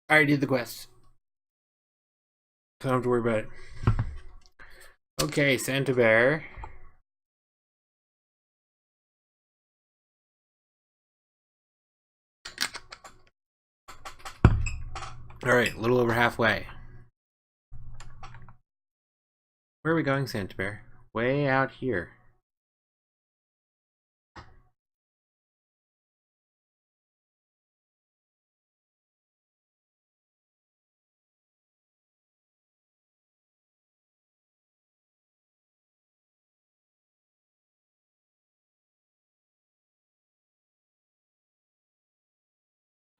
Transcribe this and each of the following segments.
I already did the quest. So I don't have to worry about it. Okay, Santa Bear. Alright, a little over halfway. Where are we going, Santa Bear? Way out here.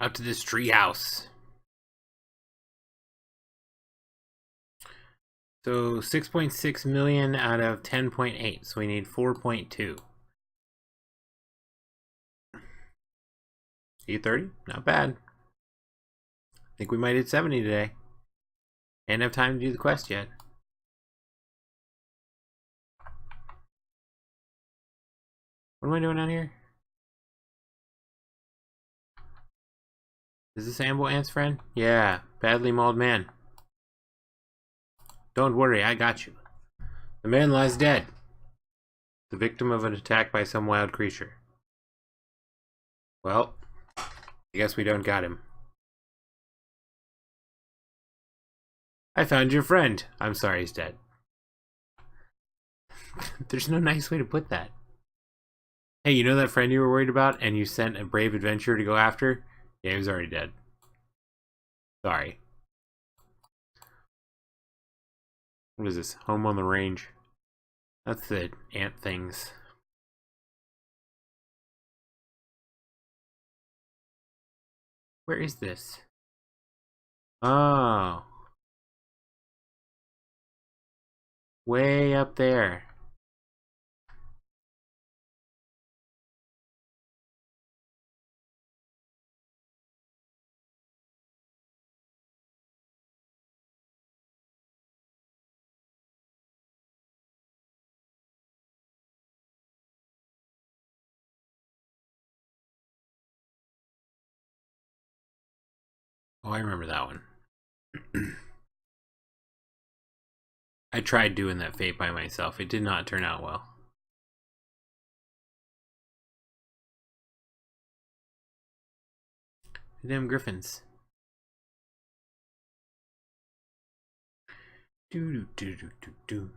Out to this tree house. So 6.6 million out of 10.8. So we need 4.2. 830? Not bad. I think we might hit 70 today. And have time to do the quest yet. What am I doing out here? Is this Amble Ant's friend? Yeah, badly mauled man. Don't worry, I got you. The man lies dead. The victim of an attack by some wild creature. Well, I guess we don't got him. I found your friend. I'm sorry he's dead. There's no nice way to put that. Hey, you know that friend you were worried about and you sent a brave adventurer to go after? Yeah, he was already dead. Sorry. What is this? Home on the range. That's the ant things. Where is this? Oh. Way up there. Oh, I remember that one. I tried doing that fate by myself. It did not turn out well. Damn griffins. Do do do do do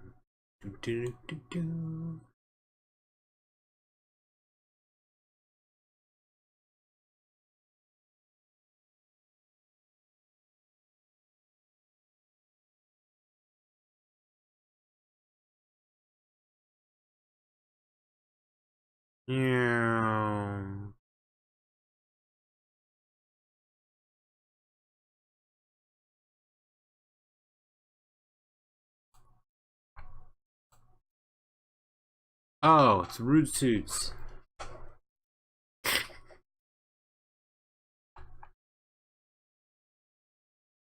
do do do do. Yeah. Oh, it's rude suits.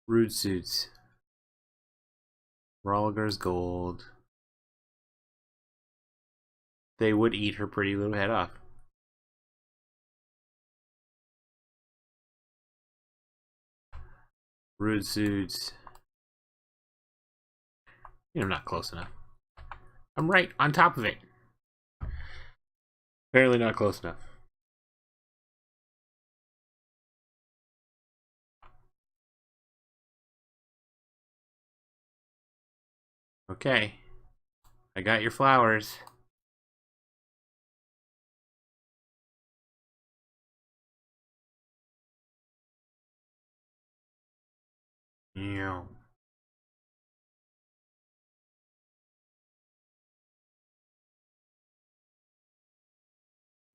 Rude suits. Rolliger's gold. They would eat her pretty little head off. Rude suits. I'm not close enough. I'm right on top of it. Apparently not close enough. Okay. I got your flowers. Yeah.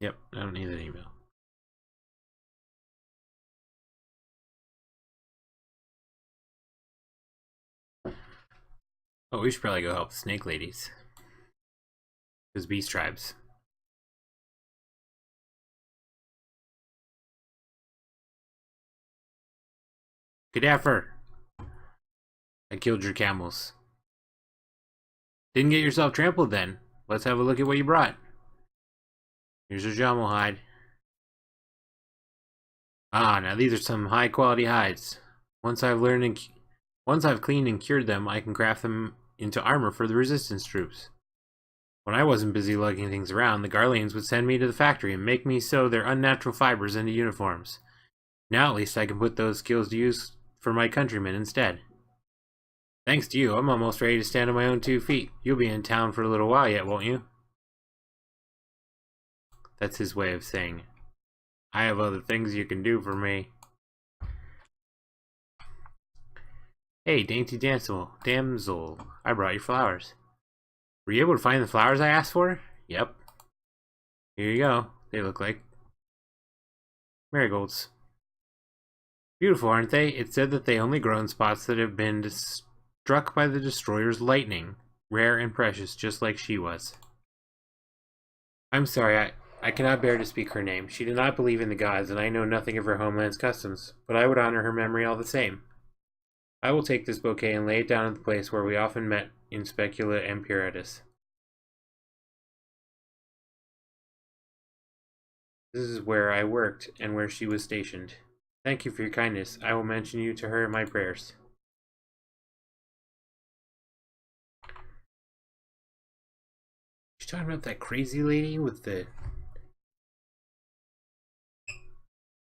Yep, I don't need that email. Oh, we should probably go help the snake ladies. Those beast tribes. Cadaver! I killed your camels. Didn't get yourself trampled then. Let's have a look at what you brought. Here's your camel hide. Ah, now these are some high quality hides. Once I've learned and once I've cleaned and cured them, I can craft them into armor for the resistance troops. When I wasn't busy lugging things around, the Garleans would send me to the factory and make me sew their unnatural fibers into uniforms. Now at least I can put those skills to use for my countrymen instead. Thanks to you, I'm almost ready to stand on my own 2 feet. You'll be in town for a little while yet, won't you? That's his way of saying, I have other things you can do for me. Hey, dainty damsel, I brought you flowers. Were you able to find the flowers I asked for? Yep. Here you go. They look like marigolds. Beautiful, aren't they? It said that they only grow in spots that have been struck by the destroyer's lightning. Rare and precious, just like she was. I'm sorry, I cannot bear to speak her name. She did not believe in the gods, and I know nothing of her homeland's customs, but I would honor her memory all the same. I will take this bouquet and lay it down at the place where we often met in Specula Imperatus. This is where I worked, and where she was stationed. Thank you for your kindness. I will mention you to her in my prayers. She's talking about that crazy lady with the...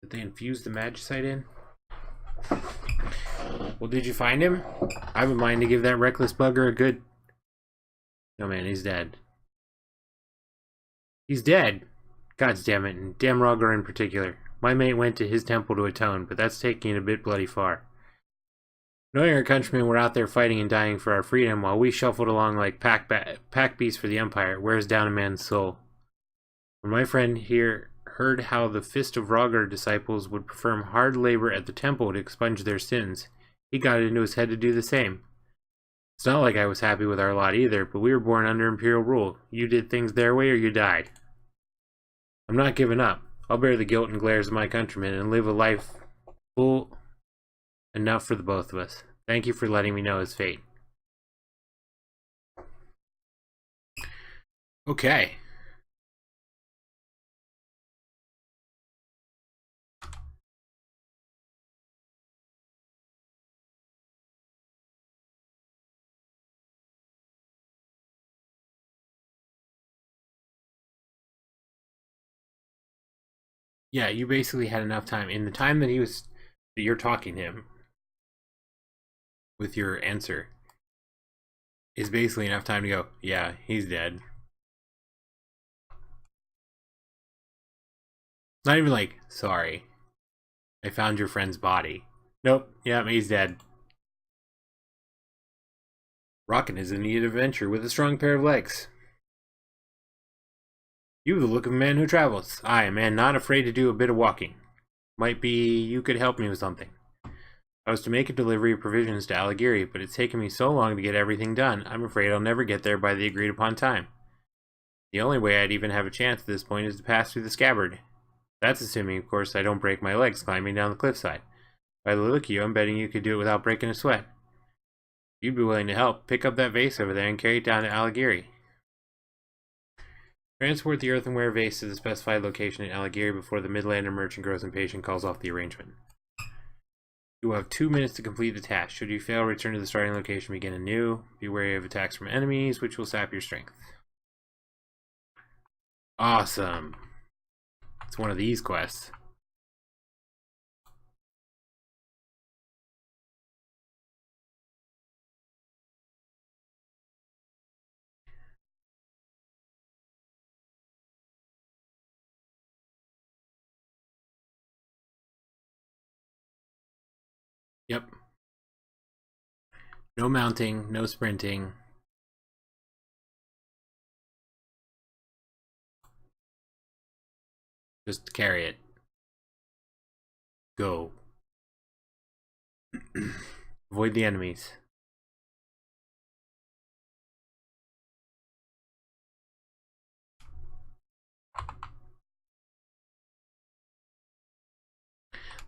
that they infused the magicite in? Well, did you find him? I have a mind to give that reckless bugger a good... No, man, he's dead. He's dead! God damn it, and damn Roger in particular. My mate went to his temple to atone, but that's taking it a bit bloody far. Knowing our countrymen were out there fighting and dying for our freedom, while we shuffled along like pack beasts for the Empire, it wears down a man's soul. When my friend here heard how the Fist of Roger disciples would perform hard labor at the temple to expunge their sins, he got it into his head to do the same. It's not like I was happy with our lot either, but we were born under Imperial rule. You did things their way or you died. I'm not giving up. I'll bear the guilt and glares of my countrymen and live a life full enough for the both of us. Thank you for letting me know his fate. Okay. Yeah, you basically had enough time. In the time that you're talking to him with your answer is basically enough time to go, yeah, he's dead. Not even like, sorry, I found your friend's body. Nope, yeah, he's dead. Rockin' is in need of adventure with a strong pair of legs. You have the look of a man who travels. I, a man not afraid to do a bit of walking. Might be you could help me with something. I was to make a delivery of provisions to Alighieri, but it's taken me so long to get everything done, I'm afraid I'll never get there by the agreed upon time. The only way I'd even have a chance at this point is to pass through the scabbard. That's assuming, of course, I don't break my legs climbing down the cliffside. By the look of you, I'm betting you could do it without breaking a sweat. If you'd be willing to help, pick up that vase over there and carry it down to Alighieri. Transport the earthenware vase to the specified location in Alighieri before the Midlander merchant grows impatient calls off the arrangement. You will have 2 minutes to complete the task. Should you fail, return to the starting location and begin anew. Be wary of attacks from enemies, which will sap your strength. Awesome. It's one of these quests. Yep. No mounting, no sprinting. Just carry it. Go. Avoid the enemies.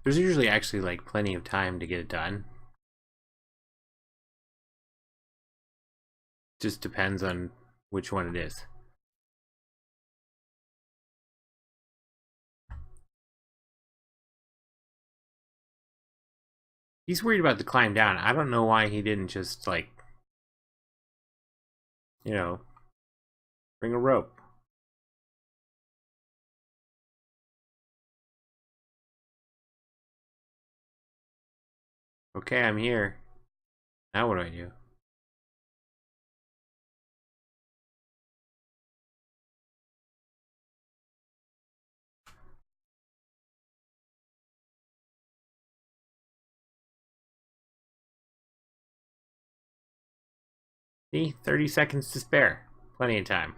There's usually actually like plenty of time to get it done. Just depends on which one it is. He's worried about the climb down. I don't know why he didn't just, like, you know, bring a rope. Okay, I'm here. Now what do I do? See? 30 seconds to spare. Plenty of time.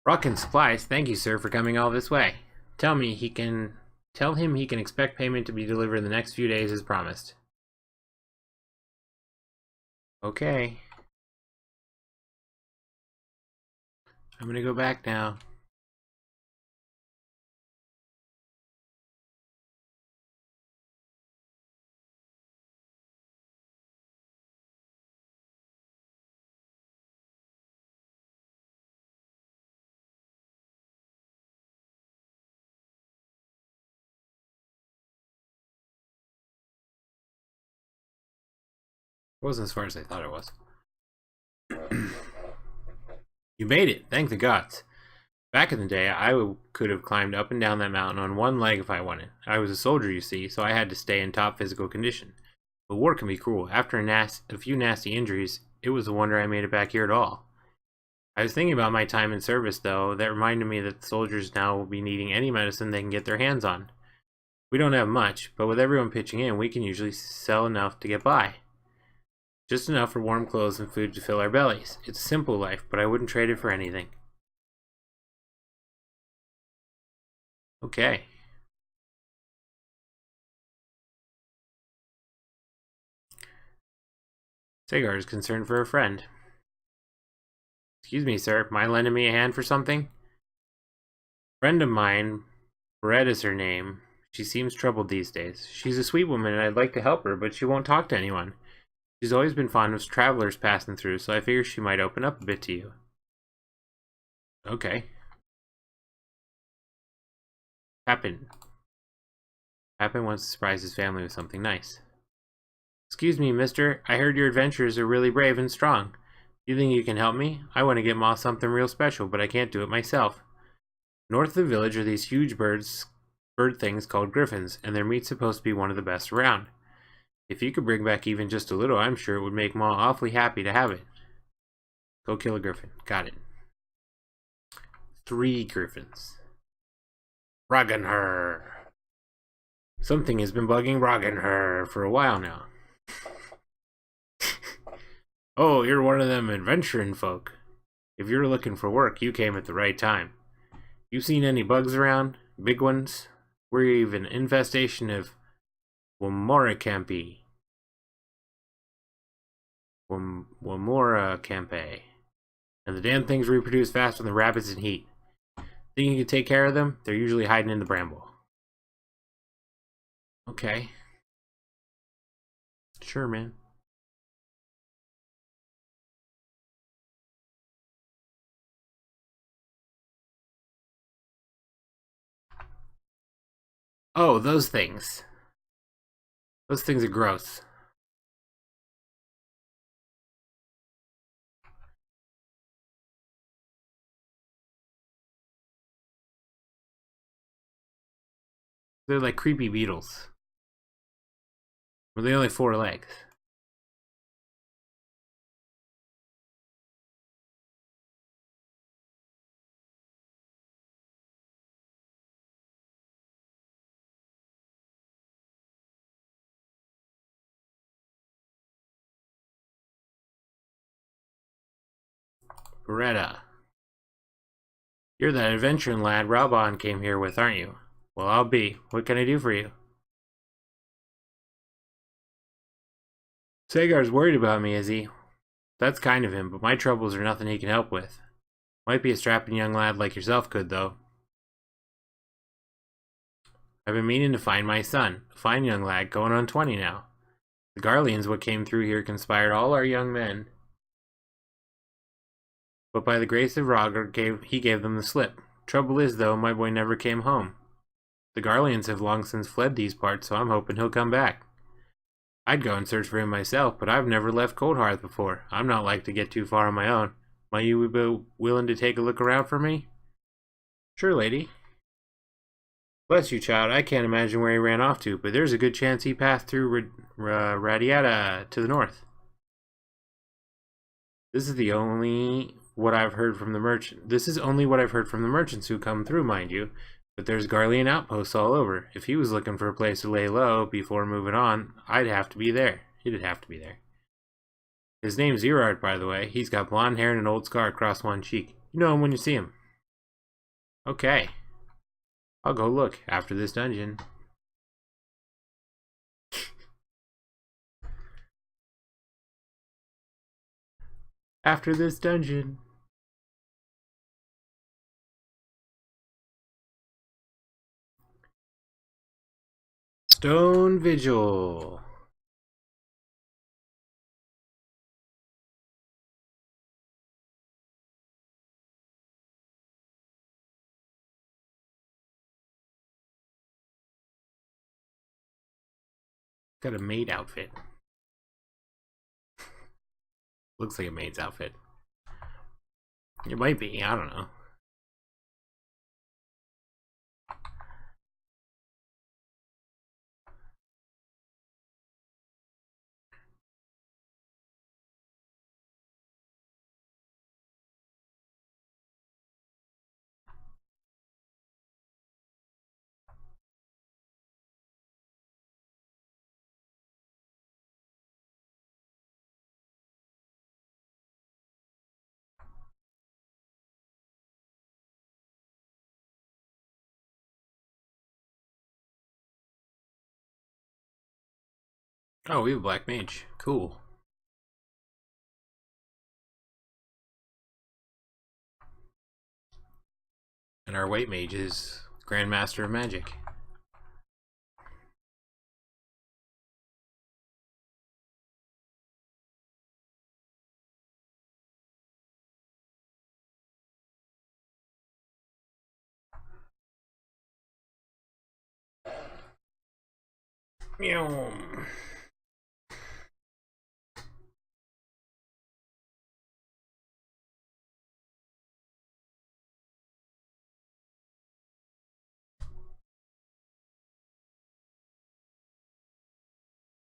Rockin' Supplies, thank you, sir, for coming all this way. Tell him he can expect payment to be delivered in the next few days as promised. Okay. I'm gonna go back now. It wasn't as far as I thought it was. You made it, thank the gods. Back in the day, I could have climbed up and down that mountain on one leg if I wanted. I was a soldier, you see, so I had to stay in top physical condition. But war can be cruel. After a few nasty injuries, it was a wonder I made it back here at all. I was thinking about my time in service, though. That reminded me that the soldiers now will be needing any medicine they can get their hands on. We don't have much, but with everyone pitching in, we can usually sell enough to get by. Just enough for warm clothes and food to fill our bellies. It's a simple life, but I wouldn't trade it for anything. Okay. Sagar is concerned for a friend. Excuse me, sir. Mind lending me a hand for something? Friend of mine, Brett is her name. She seems troubled these days. She's a sweet woman and I'd like to help her, but she won't talk to anyone. She's always been fond of travelers passing through, so I figure she might open up a bit to you. Okay. Happen wants to surprise his family with something nice. Excuse me, mister. I heard your adventurers are really brave and strong. You think you can help me? I want to get Ma something real special, but I can't do it myself. North of the village are these huge bird things called griffins, and their meat's supposed to be one of the best around. If you could bring back even just a little, I'm sure it would make Ma awfully happy to have it. Go kill a griffin. Got it. 3 griffins. Roggenher. Something has been bugging Roggenher for a while now. Oh, you're one of them adventuring folk. If you're looking for work, you came at the right time. You seen any bugs around? Big ones? We're even infestation of Wamora Campe. And the damn things reproduce faster than rabbits in heat. Think you can take care of them? They're usually hiding in the bramble. Okay. Sure, man. Oh, those things. Those things are gross. They're like creepy beetles. But they only have 4 legs. Beretta. You're that adventuring lad Raubon came here with, aren't you? Well, I'll be. What can I do for you? Sagar's worried about me, is he? That's kind of him, but my troubles are nothing he can help with. Might be a strapping young lad like yourself could, though. I've been meaning to find my son, a fine young lad going on 20 now. The Garleans what came through here conspired all our young men. But by the grace of Roger, he gave them the slip. Trouble is, though, my boy never came home. The Garleans have long since fled these parts, so I'm hoping he'll come back. I'd go and search for him myself, but I've never left Coldhearth before. I'm not like to get too far on my own. Might you be willing to take a look around for me? Sure, lady. Bless you, child. I can't imagine where he ran off to, but there's a good chance he passed through Radiata to the north. This is only what I've heard from the merchant. This is only what I've heard from the merchants who come through, mind you. But there's Garlean outposts all over. If he was looking for a place to lay low before moving on, I'd have to be there. He'd have to be there. His name's Erard, by the way. He's got blonde hair and an old scar across one cheek. You know him when you see him. Okay. I'll go look after this dungeon. After this dungeon. Stone Vigil. Got a maid outfit. Looks like a maid's outfit. It might be, I don't know. Oh, we have a black mage. Cool. And our white mage is Grandmaster of Magic. Meow.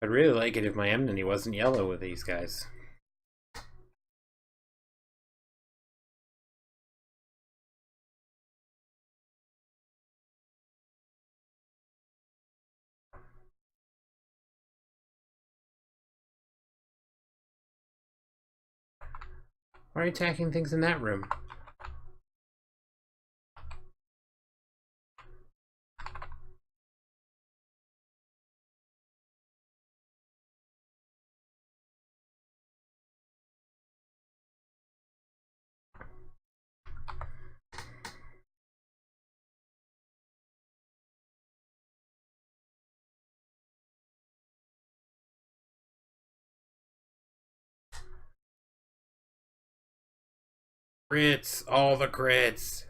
I'd really like it if my enmity wasn't yellow with these guys. Why are you attacking things in that room? Crits! All the crits!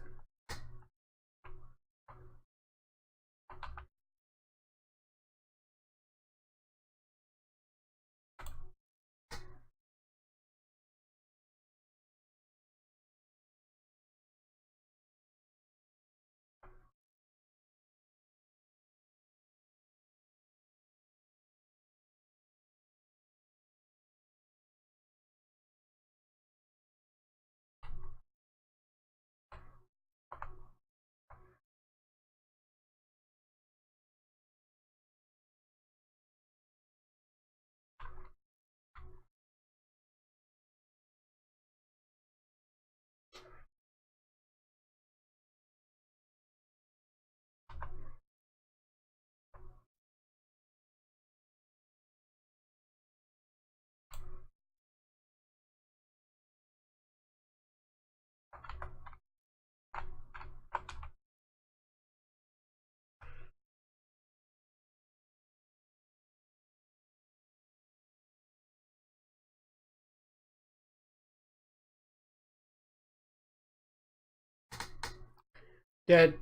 Dead.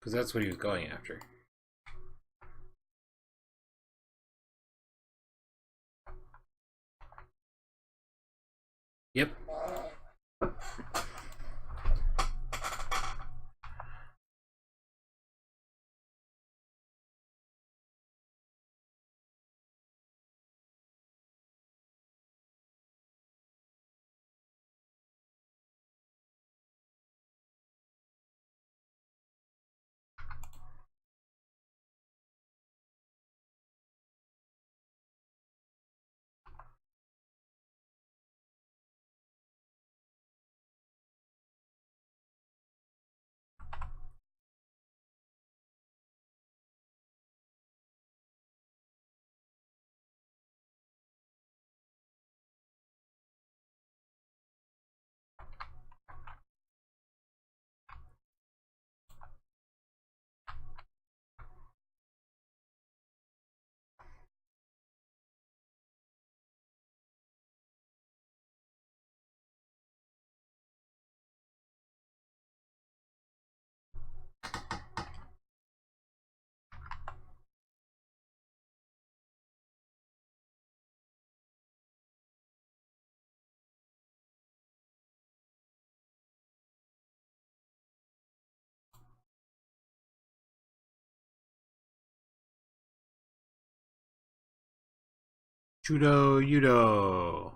Because that's what he was going after. Yep. Judo, Yudo.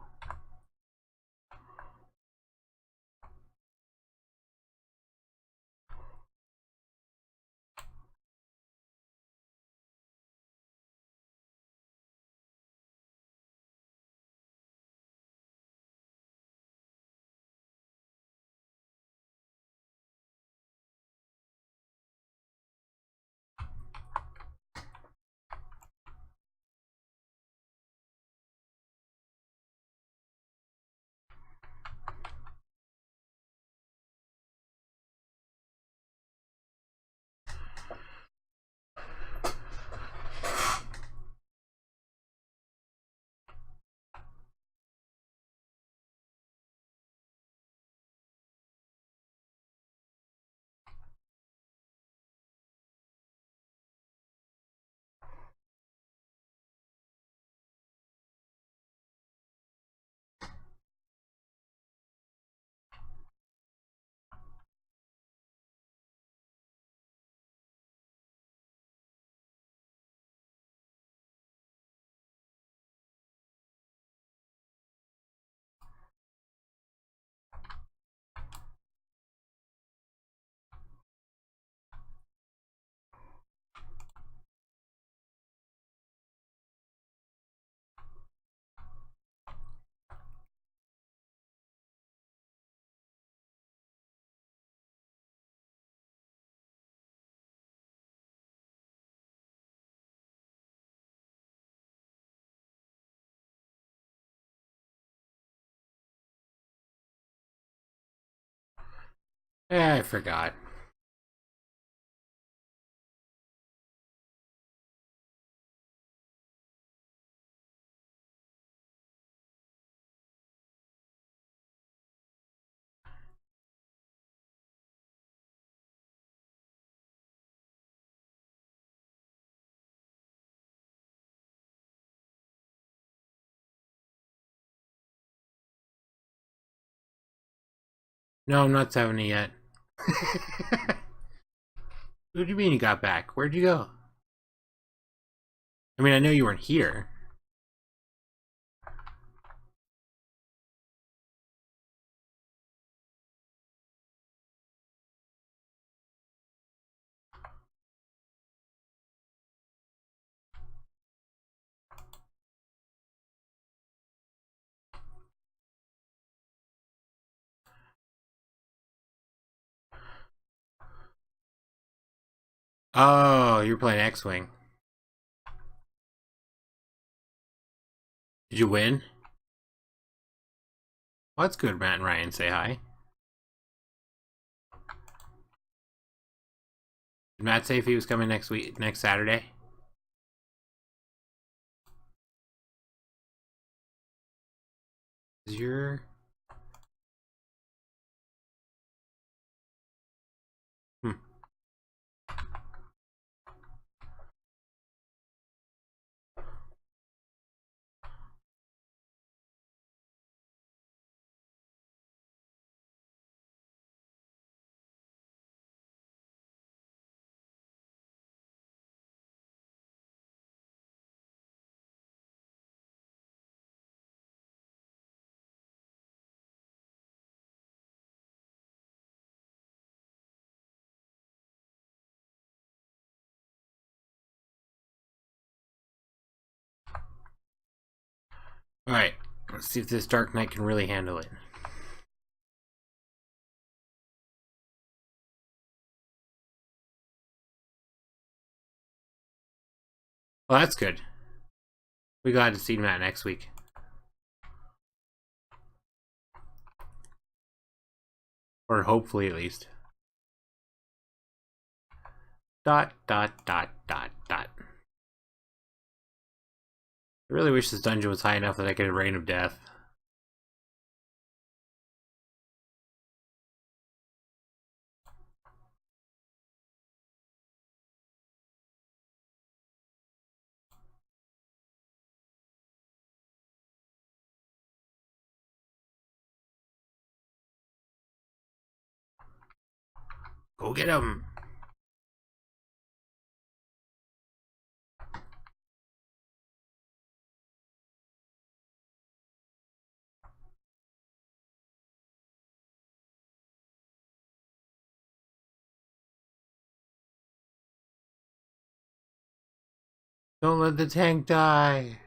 I forgot. No, I'm not 70 yet. What do you mean you got back? Where'd you go? I mean, I know you weren't here. Oh, you're playing X-Wing. Did you win? Well, that's good, Matt and Ryan. Say hi. Did Matt say if he was coming next Saturday? Is your... Hmm. Alright, let's see if this Dark Knight can really handle it. Well, that's good. We got to see Matt next week. Or hopefully, at least. Dot, dot, dot, dot, dot. I really wish this dungeon was high enough that I could Rain of Death. Go get him! Don't let the tank die!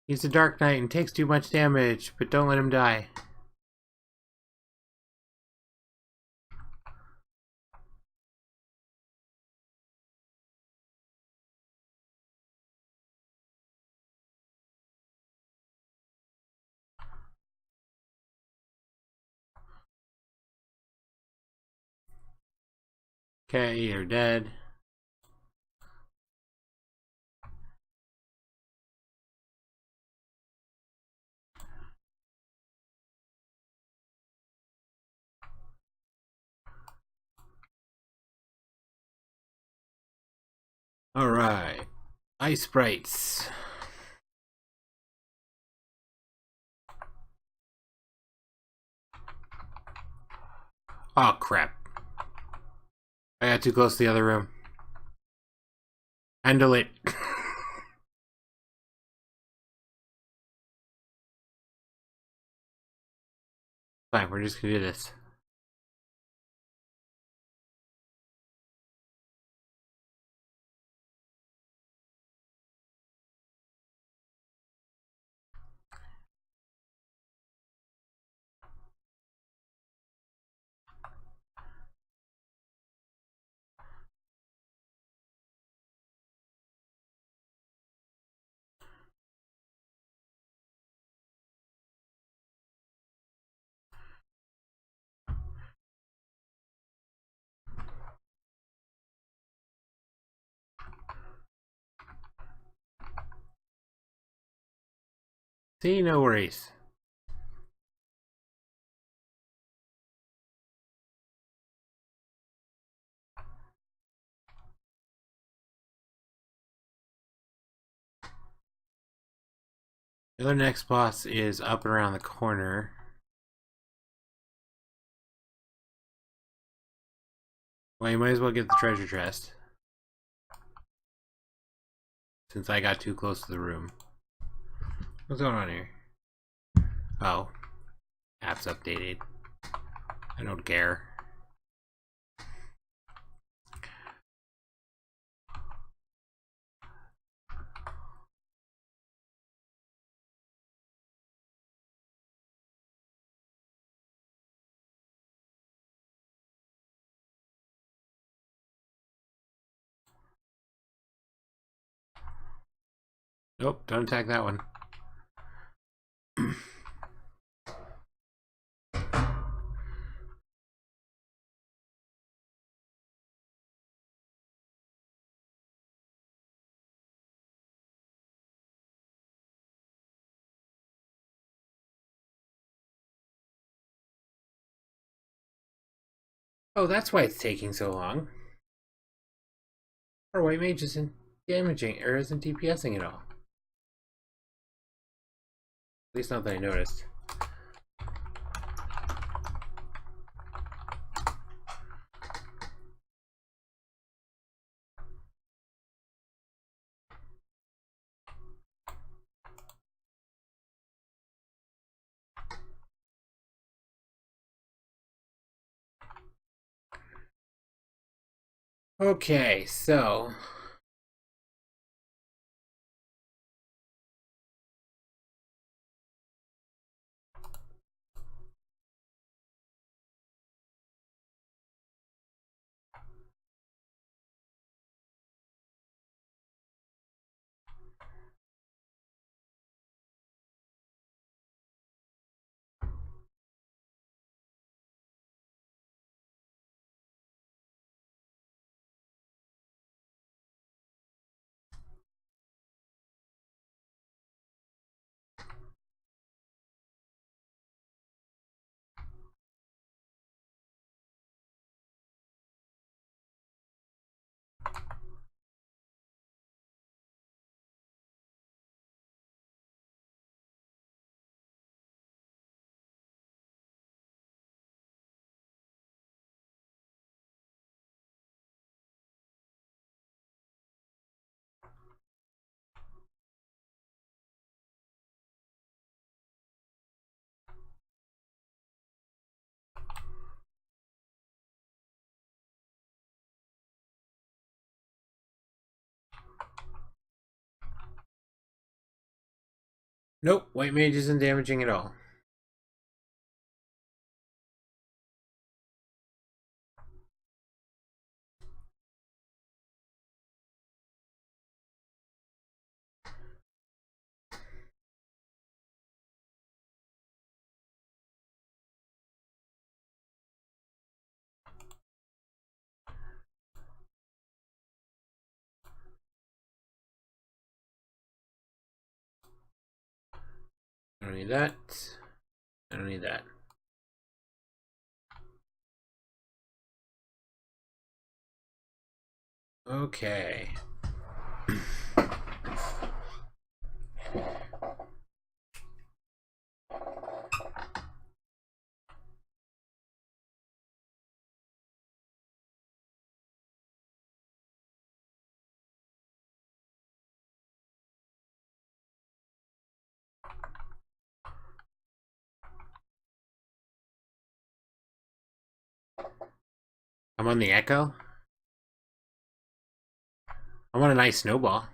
He's a Dark Knight and takes too much damage, but don't let him die. Okay, you're dead. Alright. Ice sprites. Oh crap. I got too close to the other room. Handle it. Fine, we're just gonna do this. See, no worries. The other next boss is up and around the corner. Well, you might as well get the treasure chest. Since I got too close to the room. What's going on here? Oh. App's updated. I don't care. Nope, don't attack that one. Oh, that's why it's taking so long. Our white mage isn't damaging or isn't DPSing at all. At least not that I noticed. Okay, so Nope, white mage isn't damaging at all. I don't need that. I don't need that. Okay. I'm on the echo. I want a nice snowball.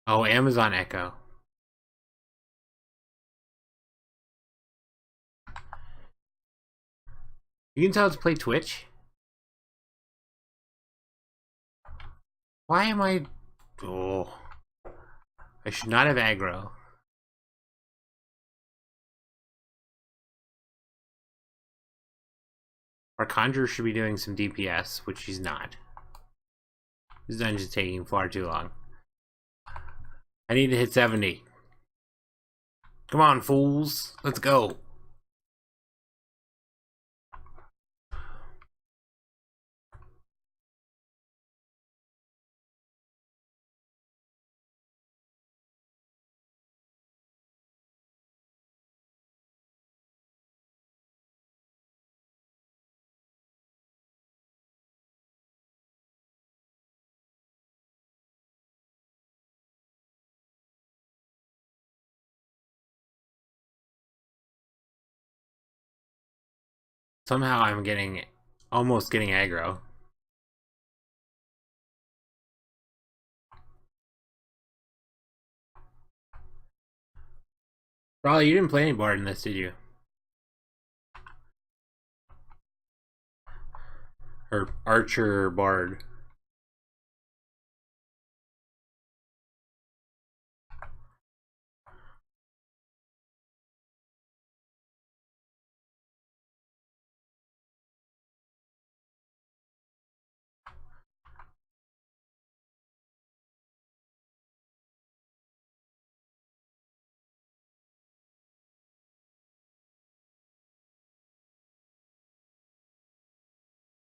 Oh, Amazon Echo. You can tell it's play Twitch. Why am I... Oh. I should not have aggro. Our Conjurer should be doing some DPS, which she's not. This dungeon's taking far too long. I need to hit 70. Come on, fools. Let's go. Somehow I'm almost getting aggro. Raleigh, you didn't play any bard in this, did you? Or archer bard.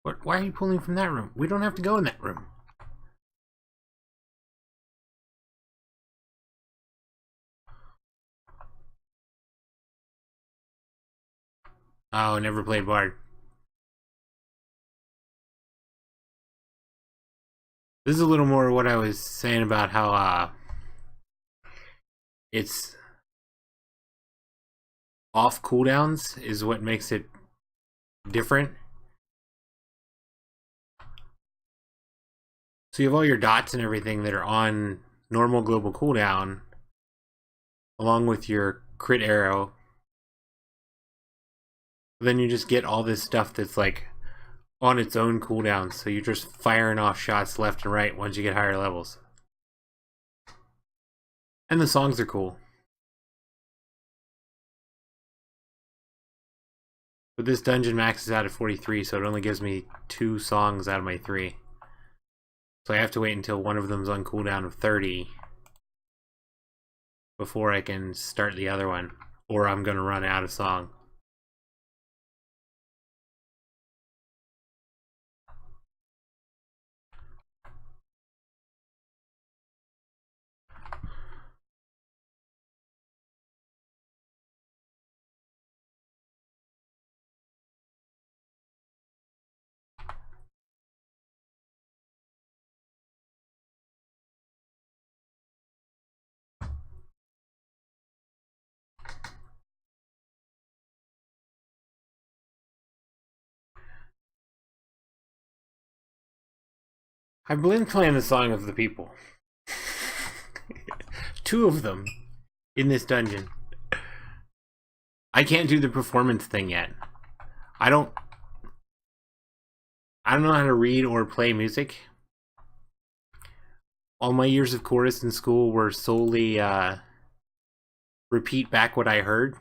What? Why are you pulling from that room? We don't have to go in that room. Oh, never played bard. This is a little more what I was saying about how it's off cooldowns is what makes it different. So you have all your dots and everything that are on normal global cooldown, along with your crit arrow. Then you just get all this stuff that's like on its own cooldown, so you're just firing off shots left and right once you get higher levels. And the songs are cool. But this dungeon maxes out at 43, so it only gives me 2 songs out of my 3. So I have to wait until one of them's on cooldown of 30 before I can start the other one, or I'm gonna run out of song. I've been playing the Song of the People. Two of them in this dungeon. I can't do the performance thing yet. I don't know how to read or play music. All my years of chorus in school were solely repeat back what I heard.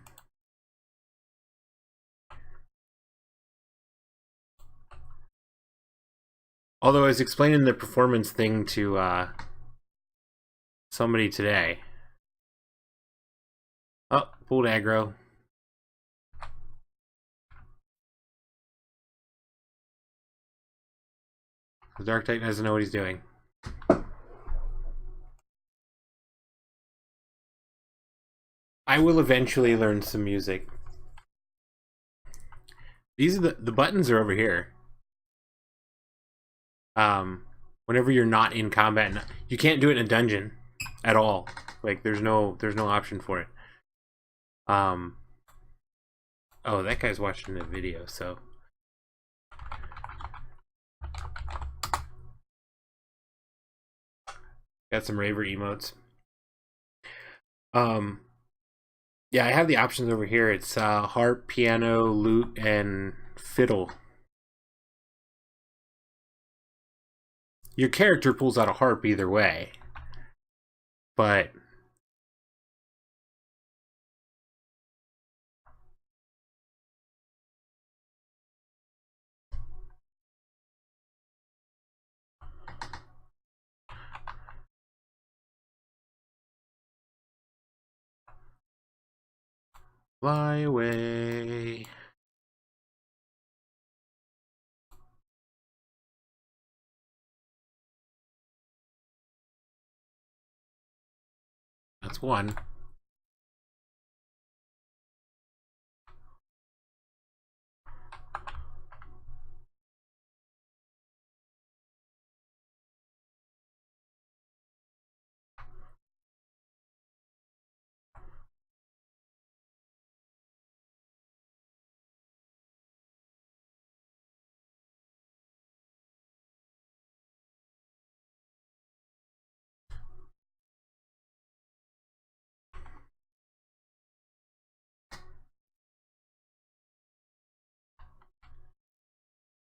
Although I was explaining the performance thing to somebody today. Oh, pulled aggro. The Dark Titan doesn't know what he's doing. I will eventually learn some music. These are the buttons are over here. Whenever you're not in combat, you can't do it in a dungeon at all. Like there's no option for it. Oh, that guy's watching the video, so got some raver emotes. Yeah, I have the options over here. It's harp, piano, lute, and fiddle. Your character pulls out a harp either way, but fly away. That's one.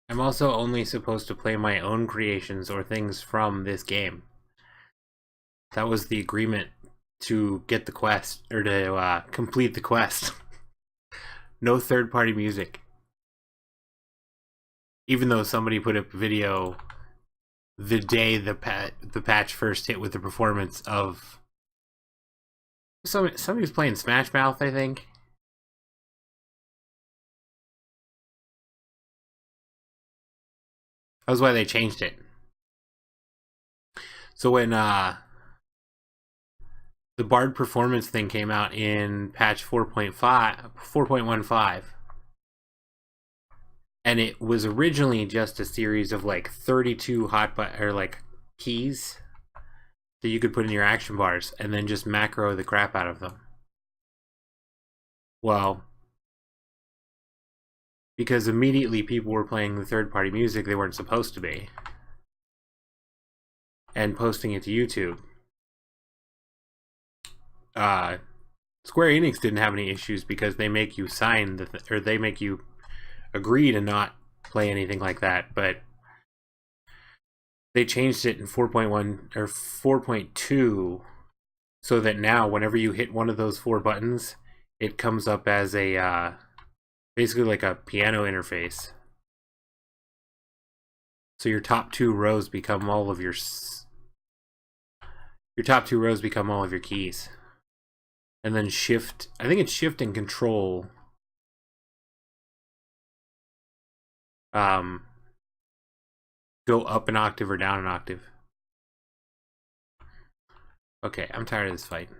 I'm also only supposed to play my own creations or things from this game. That was the agreement to get the quest, or to complete the quest. No third-party music. Even though somebody put up a video the day the patch first hit with the performance of somebody was playing Smash Mouth, I think. That was why they changed it. So when the Bard performance thing came out in patch 4.15, and it was originally just a series of like 32 keys that you could put in your action bars and then just macro the crap out of them. Well, because immediately people were playing the third-party music they weren't supposed to be and posting it to YouTube. Square Enix didn't have any issues because they make you sign or they make you agree to not play anything like that, but they changed it in 4.1 or 4.2 so that now whenever you hit one of those four buttons, it comes up as a basically like a piano interface. So your top two rows become all of your keys. And then shift, I think it's shift and control. Go up an octave or down an octave. Okay, I'm tired of this fight.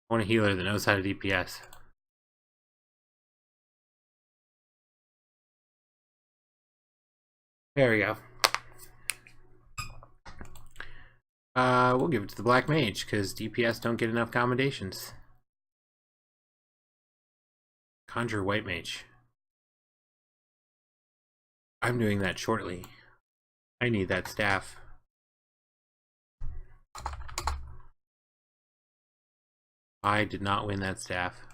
I want a healer that knows how to DPS. There we go. We'll give it to the Black Mage, because DPS don't get enough commendations. Conjure White Mage. I'm doing that shortly. I need that staff. I did not win that staff.